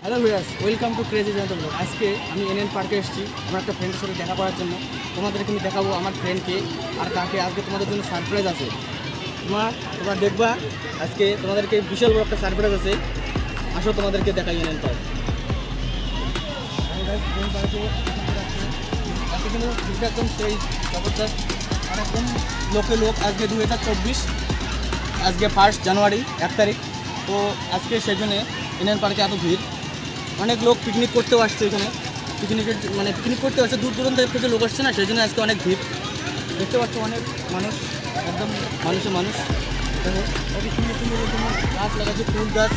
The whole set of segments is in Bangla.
Hello viewers, welcome to crazy Jayanta blog. আজকে আমি এনএন পার্কে এসেছি আমার একটা ফ্রেন্ডের সাথে দেখা করার জন্য। তোমাদেরকে আমি দেখাবো আমার ফ্রেন্ডকে আর কাকে। আজকে তোমাদের জন্য সারপ্রাইজ আছে। তোমরা দেখবা আজকে তোমাদেরকে বিশাল বড় একটা সারপ্রাইজ আছে। আসো তোমাদেরকে দেখাই এনএন পার্ক। আজকে কিন্তু ভিড়টা একদম সেই জবরদস্ত আর একদম লোকে লোক। আজকে 2024, আজকে 1 জানুয়ারি 1 তারিখ। তো আজকে সেই জন্যে এনএন পার্কে এত ভিড়। অনেক লোক পিকনিক করতেও আসছে এখানে। পিকনিক করতে আসছে, দূর দূরান্ত থেকে লোক আসছে না, সেই জন্য আজকে অনেক ভিড়। দেখতে পাচ্ছ অনেক মানুষ, একদম মানুষে মানুষ। দেখো অনেক সুন্দর সুন্দর গাছ লাগাচ্ছে, ফুল গাছ,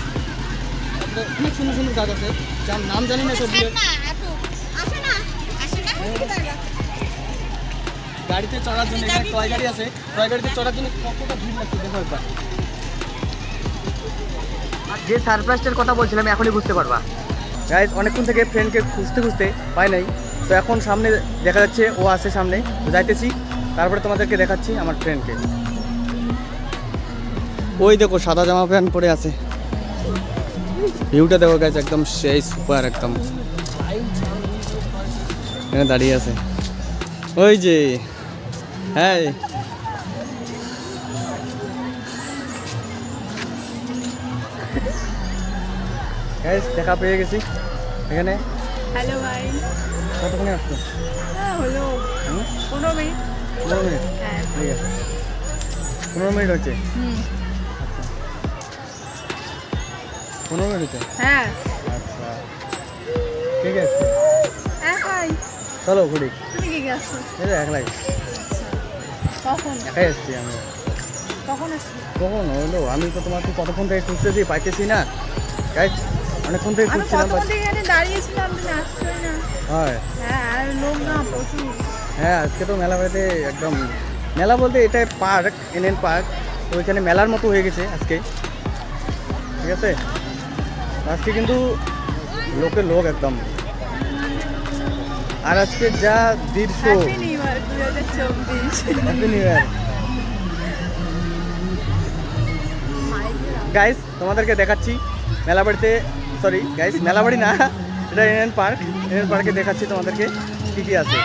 তারপরে অনেক সুন্দর সুন্দর গাছ আছে যার নাম জানি না সবগুলো। গাড়িতে চড়ার জন্য এখানে টয় গাড়ি আছে, টয় গাড়িতে চড়ার জন্য কতটা ভিড় লাগছে দেখো একবার। আর যে সারপ্রাইজটার কথা বলছিলাম এখনই বুঝতে পারবা। গাইজ অনেকক্ষণ থেকে ফ্রেন্ডকে খুঁজতে খুঁজতে পাই নাই, তো এখন সামনে দেখা যাচ্ছে ও আছে সামনে, তো যাইতেছি, তারপরে তোমাদেরকে দেখাচ্ছি আমার ফ্রেন্ডকে। ওই দেখো সাদা জামা প্যান্ট পরে আছে, ভিউটা দেখো গাইজ, একদম সেই সুপার, একদম এখানে দাঁড়িয়ে আছে ওই যে। হ্যাঁ গাইজ দেখা পেয়ে গেছি এখানে। হ্যালো ভাই, কতক্ষণে আসছো? হ্যাঁ হলো 15 মিনিট। 15 মিনিট? হ্যাঁ ঠিক আছে, 15 মিনিট হচ্ছে। হুম 15 মিনিট হচ্ছে। হ্যাঁ আচ্ছা ঠিক আছে, একাই। চলো ঘুরি। তুমি কি গেছো? এই যে একলাই, কখন একাই এসছি আমি। কখন আসছো? কখন হলো? আমি তো তোমাকে কতক্ষণ থেকে খুঁজতেছি, পাইতেছি না গাইজ, অনেকক্ষণ থেকে আমি খুঁজছিলাম। কতক্ষণ থেকে এখানে দাঁড়িয়েছিলাম, তুমি আসছোই না। হয় হ্যাঁ আর লোক না প্রচুর। হ্যাঁ, আজকে তো মেলা বাড়িতে একদম, মেলা বলতে এটা পার্ক, এনএন পার্ক, তো ওইখানে মেলার মতো হয়ে গেছে আজকে, ঠিক আছে। আজকে কিন্তু লোকের লোক একদম, আর আজকে যা দৃশ্য। Happy new year 2024। Happy new year guys, তোমাদেরকে দেখাচ্ছি মেলা বাড়িতে, সরি গাইস মেলা বাড়ি না, এটা এনএন পার্ক। এনএন পার্কে দেখাচ্ছি তোমাদেরকে কী কী আছে।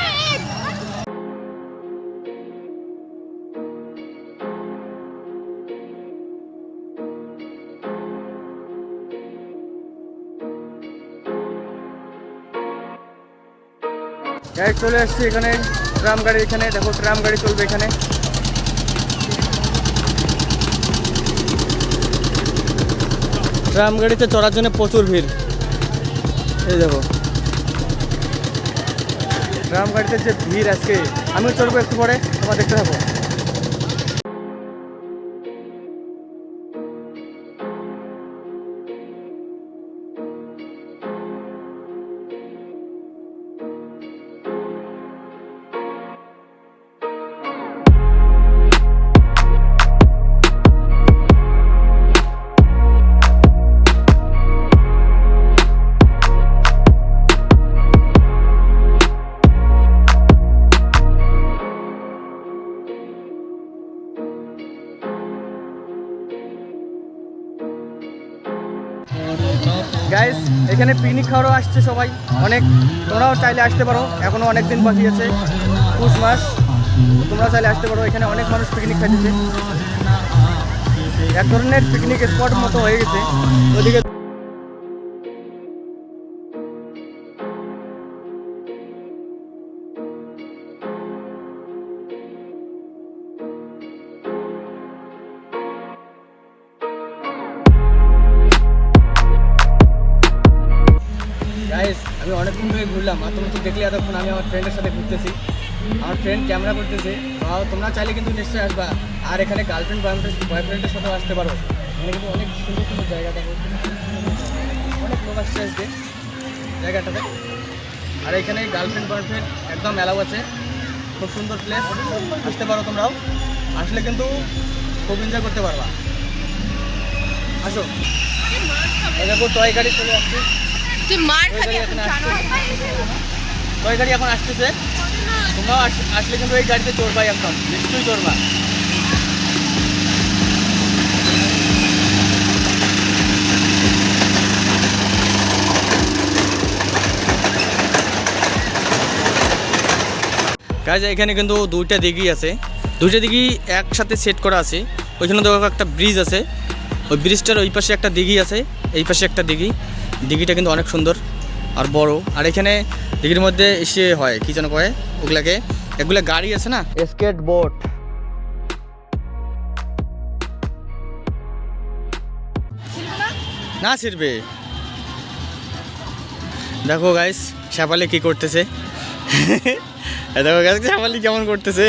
গাইস চলে আসছি এখানে, ট্রাম গাড়ি, এখানে দেখো ট্রাম গাড়ি চলবে এখানে। ট্রাম গাড়িতে চড়ার জন্য প্রচুর ভিড়, এই দেখো ট্রাম গাড়িতে যে ভিড় আজকে। আমিও চড়বো একটু পরে, তোমরা দেখতে থাকো। গাইস এখানে পিকনিক খাওয়ারও আসছে সবাই অনেক, তোমরাও চাইলে আসতে পারো, এখনও অনেক দিন বাকি আছে, পুষ মাস, তোমরা চাইলে আসতে পারো। এখানে অনেক মানুষ পিকনিক খাইতেছে, এক ধরনের পিকনিক স্পট মতো হয়ে গেছে ওদিকে। গাইস আমি অনেকক্ষণ ধরে ঘুরলাম, আর তোমরা তো দেখলে এতক্ষণ আমি আমার ফ্রেন্ডের সাথে ঘুরতেছি, আমার ফ্রেন্ড ক্যামেরা করতেছে। তোমরা চাইলে কিন্তু নিশ্চয়ই আসবা, আর এখানে গার্লফ্রেন্ড বয়ফ্রেন্ডের সাথেও আসতে পারো। এখানে কিন্তু অনেক সুন্দর সুন্দর জায়গা দেখো, অনেক লোক আসছে আজকে জায়গাটাতে। আর এখানে গার্লফ্রেন্ড বয়ফ্রেন্ড একদম অ্যালাউ আছে, খুব সুন্দর প্লেস, আসতে পারো তোমরাও। আসলে কিন্তু খুব এনজয় করতে পারবা, আসো। দেখো টয় গাড়ি চলে আসছে, টয় গাড়ি এখন আসতেছে, তোমরাও আসলে কিন্তু এই গাড়িতে চড়বা, একদম নিশ্চয়ই চড়বা। গাইজ এখানে কিন্তু দুইটা দিঘি আছে, দুইটা দিঘি একসাথে সেট করা আছে। ওইখানে দেখো একটা ব্রিজ আছে, ওই ব্রিজটার ওই পাশে একটা দিঘি আছে, এই পাশে একটা দিঘি। দিঘিটা কিন্তু অনেক সুন্দর আর বড়। আর এখানে দিঘির মধ্যে এসে হয় কি যেন কয় ওগুলাকে, এগুলা গাড়ি আছে না, স্কেট বোট। না ছিড়বে। দেখো গাইস শেফালি কি করতেছে, দেখো গাইস শেফালি কেমন করতেছে,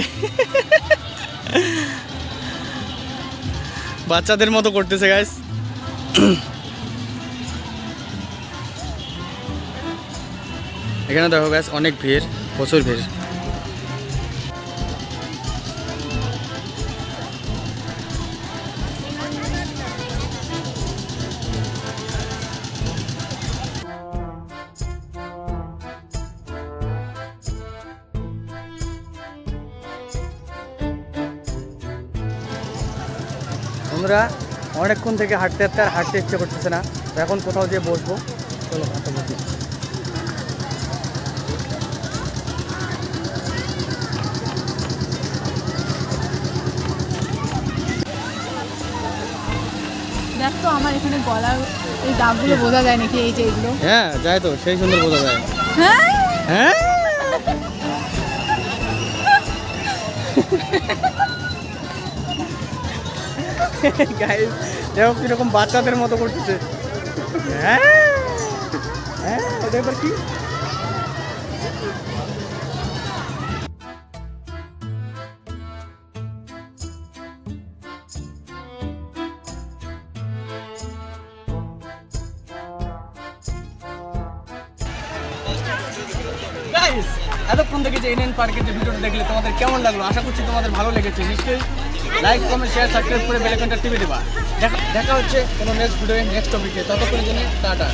বাচ্চাদের মতো করতেছে গাইস। এখানে দেখো গাইস অনেক ভিড়, প্রচুর ভিড়। আমরা অনেকক্ষণ থেকে হাঁটতে হাঁটতে আর হাঁটতে ইচ্ছে করতেছে না, তো এখন কোথাও যেয়ে বসবো। চলো হাঁটতে বসি। দেখ তো আমার এখানে গলার এই দাগগুলো বোঝা যায় নাকি, এই যে এগুলো। হ্যাঁ যায় তো, সেই সুন্দর বোঝা যায়। হ্যাঁ হ্যাঁ গাইস দেখো কিরকম বাচ্চাদের মতো করতেছে। হ্যাঁ হ্যাঁ ওটা এবার কি, গাইস এতক্ষণ থেকে যে এনএন পার্কের যে ভিডিওটা দেখলে তোমাদের কেমন লাগলো, আশা করছি তোমাদের ভালো লেগেছে। নিশ্চয়ই লাইক কমেন্ট শেয়ার সাবস্ক্রাইব করে বেল আইকনটা টিপে দেবা। দেখা হচ্ছে কোনো নেক্সট ভিডিও নেক্সট টপিকে, ততক্ষণের জন্য টাটা।